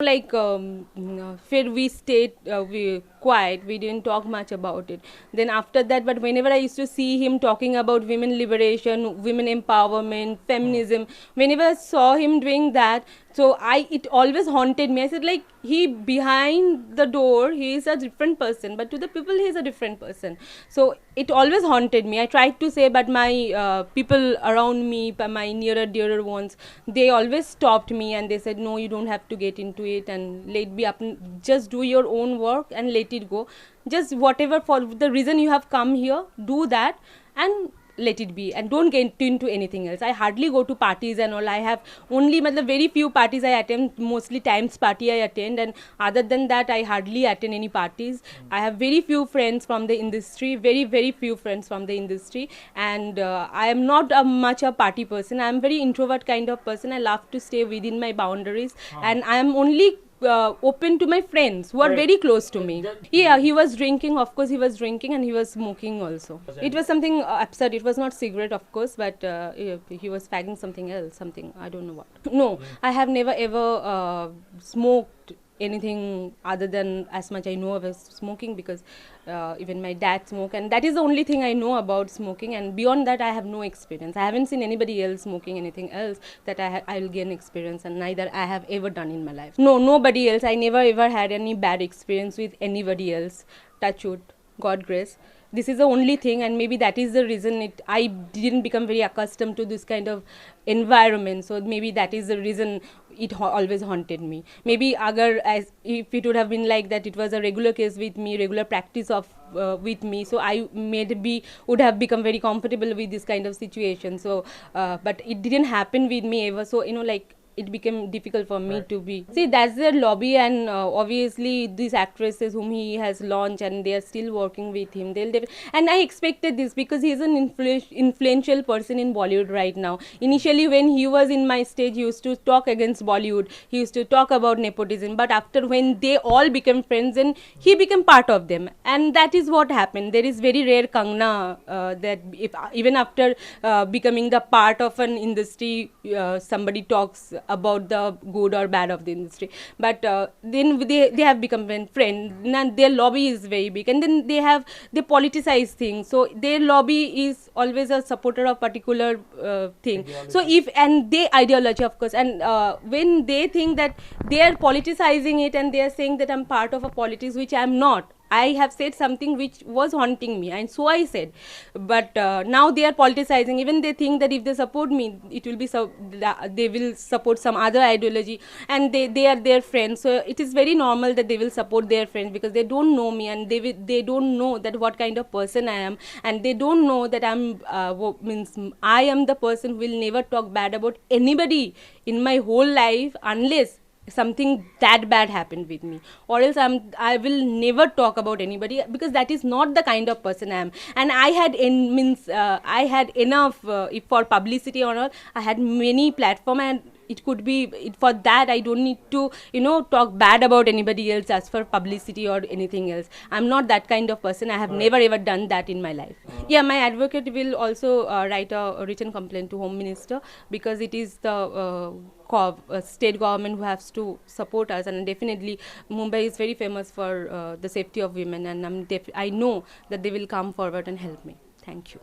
Like फिर we stayed we quiet, we didn't talk much about it. Then after that, but whenever I used to see him talking about women liberation, women empowerment, feminism, whenever I saw him doing that, so it always haunted me. I said, like, he behind the door he is a different person, but to the people he is a different person. So it always haunted me. I tried to say, but my people around me, my nearer dearer ones, they always stopped me and they said, no, you don't have to get into it and let be up, just do your own work and let it go. Just whatever, for the reason you have come here, do that and let it be, and don't get into anything else. I hardly go to parties and all. I have only very few parties I attend, mostly times party I attend, and other than that I hardly attend any parties. I have very few friends from the industry, very few friends from the industry, and I am not much a party person. I am very introvert kind of person. I love to stay within my boundaries, and I am only open to my friends who are very close to me. Yeah, he was drinking, of course he was drinking, and he was smoking also. It was something absurd. It was not cigarette, of course, but he was fagging something else, something, I don't know what. No, I have never ever smoked anything other than as much I know of as smoking, because even my dad smoke, and that is the only thing I know about smoking, and beyond that I have no experience. I haven't seen anybody else smoking anything else that I will gain experience, and neither I have ever done in my life. No, nobody else. I never ever had any bad experience with anybody else. Touch wood, God grace. This is the only thing, and maybe that is the reason I didn't become very accustomed to this kind of environment. So maybe that is the reason it always haunted me. Maybe if it would have been like that, it was a regular case with me, regular practice of with me, so I maybe would have become very comfortable with this kind of situation. So but it didn't happen with me ever. So like, it became difficult for me to be. See, that's their lobby, and obviously these actresses whom he has launched, and they are still working with him. And I expected this, because he is an influential person in Bollywood right now. Initially, when he was in my stage, he used to talk against Bollywood. He used to talk about nepotism. But after, when they all became friends, and he became part of them, and that is what happened. There is very rare Kangna that if even after becoming the part of an industry, somebody talks about the good or bad of the industry, but then they have become friends. Now their lobby is very big, and then they politicize things, so their lobby is always a supporter of particular thing. Ideology. So if, and they ideology, of course, and when they think that they are politicizing it, and they are saying that I'm part of a politics, which I'm not. I have said something which was haunting me, and so I said. But now they are politicizing. Even they think that if they support me, it will be they will support some other ideology, and they are their friends. So it is very normal that they will support their friends, because they don't know me, and they don't know that what kind of person I am, and they don't know that I am the person who will never talk bad about anybody in my whole life, unless something that bad happened with me, or else I will never talk about anybody, because that is not the kind of person I am. And I had I had enough if for publicity or not. I had many platform, and it could be for that I don't need to talk bad about anybody else as for publicity or anything else. I'm not that kind of person. I have never ever done that in my life. Yeah, my advocate will also write a written complaint to Home Minister, because it is the state government who has to support us, and definitely Mumbai is very famous for the safety of women, and I know that they will come forward and help me. Thank you.